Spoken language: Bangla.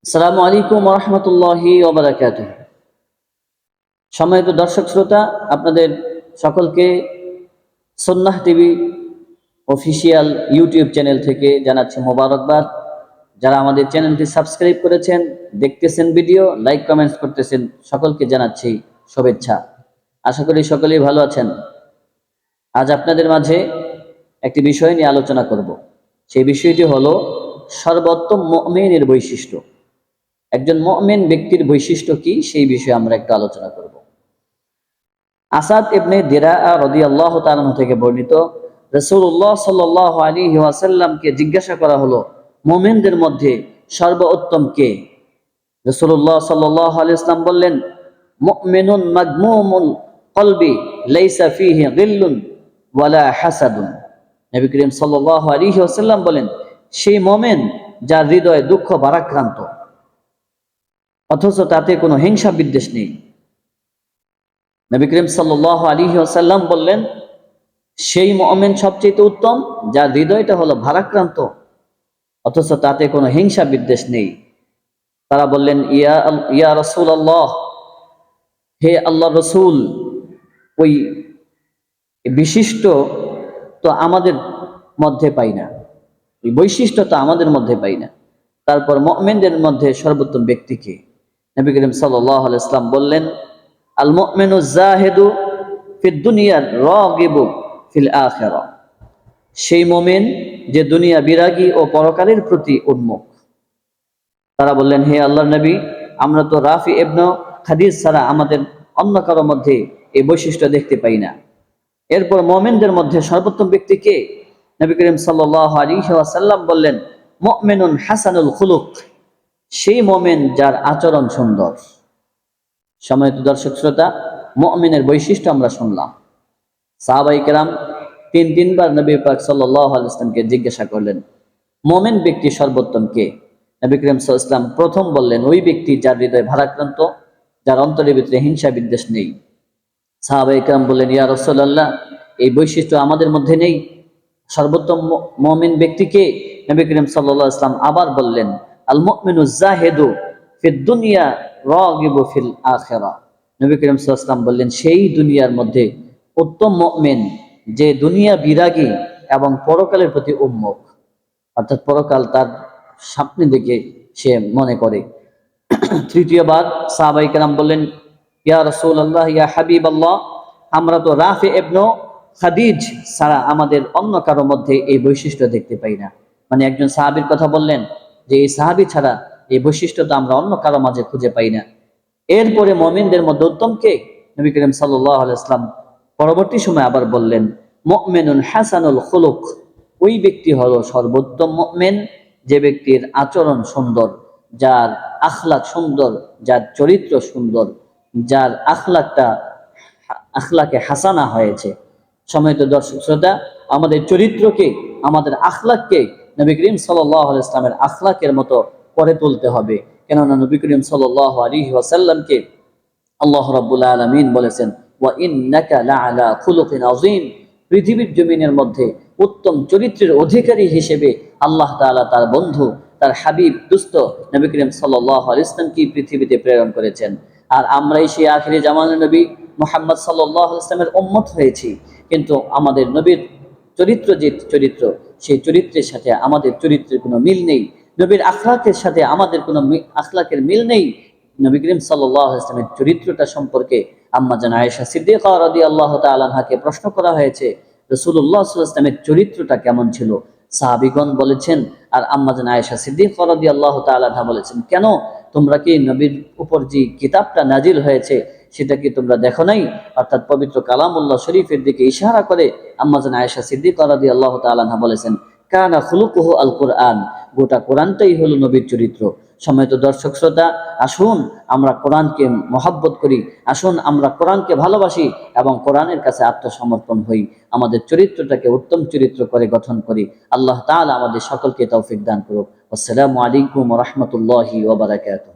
আসসালামু আলাইকুম ওয়া রাহমাতুল্লাহি ওয়া বারাকাতুহু। সম্মানিত দর্শক শ্রোতা, আপনাদের সকলকে সুন্নাহ টিভি অফিসিয়াল ইউটিউব চ্যানেল থেকে জানাচ্ছি মোবারকবাদ। যারা আমাদের চ্যানেলটি সাবস্ক্রাইব করেছেন, দেখতেছেন ভিডিও, লাইক কমেন্টস করতেছেন, সকলকে জানাচ্ছি শুভেচ্ছা। আশা করি সকলেই ভালো আছেন। আজ আপনাদের মাঝে একটি বিষয় নিয়ে আলোচনা করব। সেই বিষয়টি হলো সর্বোত্তম মুমিনের বৈশিষ্ট্য। একজন মুমিন ব্যক্তির বৈশিষ্ট্য কি, সেই বিষয়ে আমরা একটু আলোচনা করব। আসাদ ইবনে দিরাআ রাদিয়াল্লাহু তাআলা থেকে বর্ণিত, রাসূলুল্লাহ সাল্লাল্লাহু আলাইহি ওয়াসাল্লামকে জিজ্ঞাসা করা হলো, মুমিনদের মধ্যে সর্বোত্তম কে? রাসূলুল্লাহ সাল্লাল্লাহু আলাইহি ওয়াসাল্লাম বললেন, মুমিনুন মাগমুমুল কলবি লাইসা ফীহি গিল্লুন ওয়ালা হাসাদুন। নবী করিম সাল্লাল্লাহু আলাইহি ওয়াসাল্লাম বলেন, সেই মুমিন যার হৃদয়ে দুঃখ ভারাক্রান্ত অথচ তাতে কোনো হিংসা বিদ্বেষ নেই। নবী করিম সাল্লাল্লাহু আলাইহি ওয়াসাল্লাম বললেন, সেই মুমিন সবচেয়ে উত্তম যার হৃদয়টা হলো ভারাক্রান্ত অথচ তাতে কোনো হিংসা বিদ্বেষ নেই। তারা বললেন, ইয়া রাসূলুল্লাহ, হে আল্লাহর রাসূল, ওই বিশিষ্ট তো আমাদের মধ্যে পাই না, ওই বৈশিষ্ট্য তো আমাদের মধ্যে পাই না। তারপর মুমিনদের মধ্যে সর্বোত্তম ব্যক্তিকে? নবী করিম সাল্লাল্লাহু আলাইহি ওয়াসাল্লাম বললেন, আল মুমিনু জাহিদু ফিদ দুনিয়া রাগিবু ফিল আখিরাহ। সেই মুমিন যে দুনিয়া বিরাগী ও পরকালের প্রতি উন্মুখ। তারা বললেন, হে আল্লাহর নবী, আমরা তো রাফি ইবনে খাদিজ ছাড়া আমাদের অন্য কারো মধ্যে এই বৈশিষ্ট্য দেখতে পাই না। এরপর মুমিনদের মধ্যে সর্বোত্তম ব্যক্তি কে? নবী করিম সাল্লাল্লাহু আলাইহি ওয়াসাল্লাম বললেন, মুমিনুন হাসানুল খুলুক। সেই মুমিন যার আচরণ সুন্দর। সম্মানিত দর্শক শ্রোতা, মুমিনের বৈশিষ্ট্য আমরা শুনলাম। সাহাবায়ে কেরাম তিনবার নবী পাক সাল্লাল্লাহু আলাইহি ওয়াসাল্লামকে জিজ্ঞাসা করলেন, মুমিন ব্যক্তি সর্বোত্তম কে? নবী করিম সাল্লাল্লাহু আলাইহি ওয়াসাল্লাম প্রথম বললেন, ওই ব্যক্তি যার হৃদয় ভারাক্রান্ত, যার অন্তরের ভিতরে হিংসা বিদ্বেষ নেই। সাহাবায়ে কেরাম বললেন, ইয়া রাসূলুল্লাহ, এই বৈশিষ্ট্য আমাদের মধ্যে নেই, সর্বোত্তম মুমিন ব্যক্তি কে? নবী করিম সাল্লাল্লাহু আলাইহি ওয়াসাল্লাম আবার বললেন, আল মুমিনু জাহিদু ফিদ দুনিয়া রাগিবু ফিল আখিরাহ। নবী করিম সাল্লাল্লাহু আলাইহি ওয়াসাল্লাম বললেন, সেই দুনিয়ার মধ্যে উত্তম মুমিন যে দুনিয়া বিরাগী এবং পরকালের প্রতি উন্মুখ, অর্থাৎ পরকাল তার সামনে দিকে সে মনে করে। তৃতীয়বার সাহাবায়ে কেরাম বললেন, ইয়া রাসূলুল্লাহ, ইয়া হাবিবাল্লাহ, আমরা তো রাফি ইবনে খাদিজ ছাড়া আমাদের অন্য কারো মধ্যে এই বৈশিষ্ট্য দেখতে পাই না। মানে একজন সাহাবীর কথা বললেন যে এই সাহাবী ছাড়া এই বৈশিষ্ট্যটা আমরা অন্য কারো মাঝে খুঁজে পাই না। এরপরে মুমিনদের মধ্যে উত্তম কে? নবী করিম সাল্লাল্লাহু আলাইহি ওয়াসাল্লাম পরবর্তী সময় আবার বললেন, মুমিনুন হাসানুল খুলুক। ওই ব্যক্তি হলো সর্বোত্তম মুমিন যে ব্যক্তির আচরণ সুন্দর, যার আখলাক সুন্দর, যার চরিত্র সুন্দর, যার আখলাকে হাসানা হয়েছে। সম্মানিত দর্শক শ্রোতা, আমাদের চরিত্রকে, আমাদের আখলাককে নবী করিম সাল্লাল্লাহু আলাইহি ওয়াসাল্লামের আখলাকের মতো করে তুলতে হবে। কেননা নবী করিম সাল্লাল্লাহু আলাইহি ওয়াসাল্লামকে আল্লাহ রাব্বুল আলামিন বলেছেন, ওয়া ইন্নাকা লাআলা খুলুকিন আযীম। পৃথিবীর জমিনের মধ্যে উত্তম চরিত্রের অধিকারী হিসেবে আল্লাহ তাআলা তার বন্ধু, তার হাবিব, দুস্ত নবী করিম সাল্লাল্লাহু আলাইহি ওয়াসাল্লামকে পৃথিবীতে প্রেরণ করেছেন। আর আমরাই সেই আখিরি জামানের নবী মুহাম্মদ সাল্লাল্লাহু আলাইহি ওয়াসাল্লামের উম্মত হয়েছি। কিন্তু আমাদের নবীর চরিত্র যে চরিত্র, সেই চরিত্রের সাথে আমাদের চরিত্রের কোনো মিল নেই। নবীর আখলাকের সাথে আমাদের কোনো আখলাকের মিল নেই। নবী করিম সাল্লাল্লাহু আলাইহি ওয়াসাল্লামের চরিত্রটা সম্পর্কে আম্মা জান আয়েশা সিদ্দিকা রাদিয়াল্লাহু তাআলা আনহাকে প্রশ্ন করা হয়েছে, রাসূলুল্লাহ সাল্লাল্লাহু আলাইহি ওয়াসাল্লামের চরিত্রটা কেমন ছিল? সাহাবীগণ বলেছেন, আর আম্মা জান আয়েশা সিদ্দিকা রাদিয়াল্লাহু তাআলা আনহা বলেছেন, কেন তোমরা কি নবীর উপর যে কিতাবটা নাজিল হয়েছে সেটা কি তোমরা দেখো নাই? অর্থাৎ পবিত্র কালামুল্লাহ শরীফের দিকে ইশারা করে আম্মা জান আয়েশা সিদ্দিকা রাদিয়াল্লাহু তাআলা আনহা বলেছেন, কানা খুলুকুহু আল কুরআন। গোটা কোরআনটাই হলো নবীর চরিত্র। সম্মানিত দর্শক শ্রোতা, আসুন আমরা কোরআনকে মহব্বত করি, আসুন আমরা কোরআনকে ভালোবাসি এবং কোরআনের কাছে আত্মসমর্পণ হই। আমাদের চরিত্রটাকে উত্তম চরিত্র করে গঠন করি। আল্লাহ তাআলা আমাদের সকলকে তৌফিক দান করুক। আসসালামু আলাইকুম ওয়া রাহমাতুল্লাহি ওয়া বারাকাতুহু।